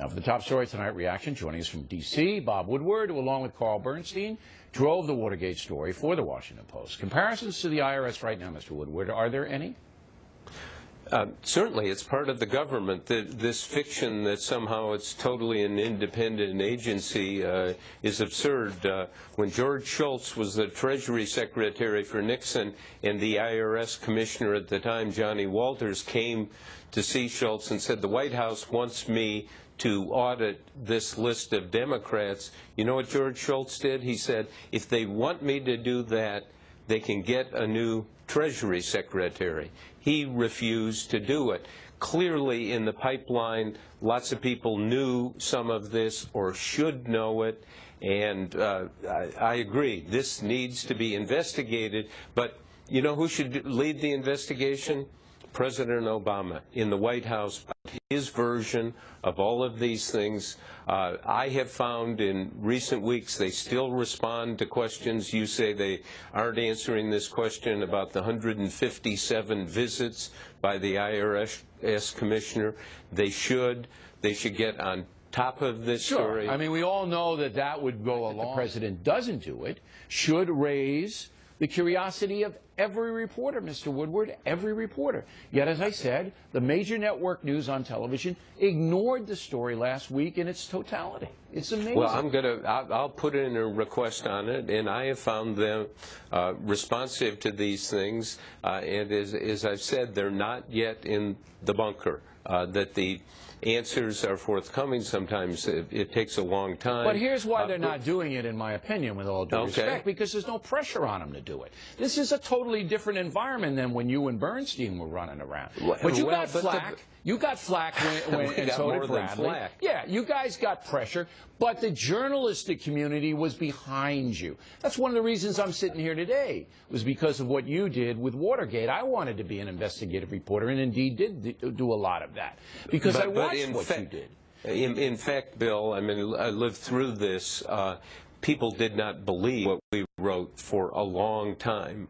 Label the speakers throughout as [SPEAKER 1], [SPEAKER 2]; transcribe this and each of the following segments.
[SPEAKER 1] Now, for the top story tonight, reaction joining us from D.C., Bob Woodward, who, along with Carl Bernstein, drove the Watergate story for the Washington Post. Comparisons to the IRS right now, Mr. Woodward, are there any?
[SPEAKER 2] Certainly, it's part of the government. This fiction that somehow it's totally an independent agency is absurd. When George Shultz was the Treasury Secretary for Nixon and the IRS Commissioner at the time, Johnny Walters, came to see Shultz and said, the White House wants me to audit this list of Democrats, you know what George Shultz did? He said, if they want me to do that, they can get a new Treasury Secretary. He refused to do it. Clearly, in the pipeline, lots of people knew some of this or should know it, and I agree, this needs to be investigated, but you know who should lead the investigation? President Obama in the White House, his version of all of these things. I have found in recent weeks they still respond to questions. You say they aren't answering this question about the 157 visits by the IRS commissioner. They should get on top of this story.
[SPEAKER 1] I mean, we all know that that would go along. If the president doesn't do it, should raise the curiosity of every reporter, Mr. Woodward, every reporter. Yet, as I said, the major network news on television ignored the story last week in its totality. It's amazing.
[SPEAKER 2] Well, I'll put in a request on it, and I have found them responsive to these things. And as I've said, they're not yet in the bunker. That the answers are forthcoming. Sometimes it takes a long time.
[SPEAKER 1] But here's why they're not doing it, in my opinion, with all due respect, because there's no pressure on them to do it. This is a totally different environment than when you and Bernstein were running around. But you got flack. You got flack and so did Bradley. Yeah, you guys got pressure, but the journalistic community was behind you. That's one of the reasons I'm sitting here today, was because of what you did with Watergate. I wanted to be an investigative reporter, and indeed did do a lot of that, because I watched what you did.
[SPEAKER 2] In fact, Bill, I mean, I lived through this. People did not believe what we wrote for a long time.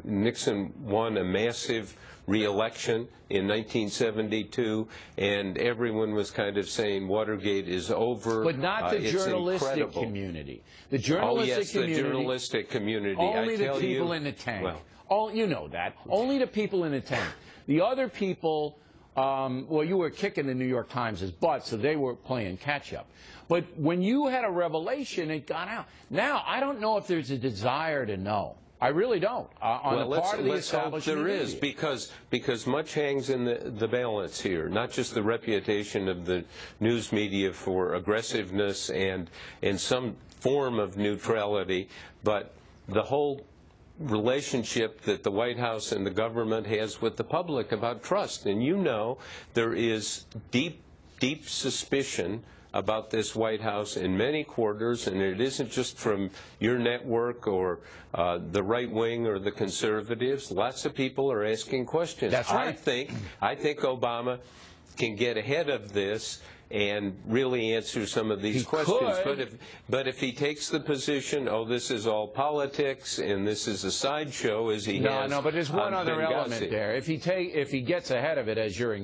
[SPEAKER 2] Nixon won a massive re-election in 1972, and everyone was kind of saying Watergate is over.
[SPEAKER 1] But not the journalistic community. The journalistic community.
[SPEAKER 2] The journalistic community.
[SPEAKER 1] Only the people in the tank. You know that. Only the people in the tank. The other people, well, you were kicking the New York Times' butt, so they were playing catch-up. But when you had a revelation, it got out. Now, I don't know if there's a desire to know. I really don't. On the part of the establishment
[SPEAKER 2] there is, because much hangs in the balance here, not just the reputation of the news media for aggressiveness and some form of neutrality, but the whole relationship that the White House and the government has with the public about trust. And you know there is deep, deep suspicion about this White House in many quarters, and it isn't just from your network or the right wing or the conservatives. Lots of people are asking questions.
[SPEAKER 1] That's right.
[SPEAKER 2] I think Obama can get ahead of this and really answer some of these questions. But if he takes the position, oh, this is all politics and this is a sideshow, as he has.
[SPEAKER 1] No, but there's one other element there. If he gets ahead of it, as you're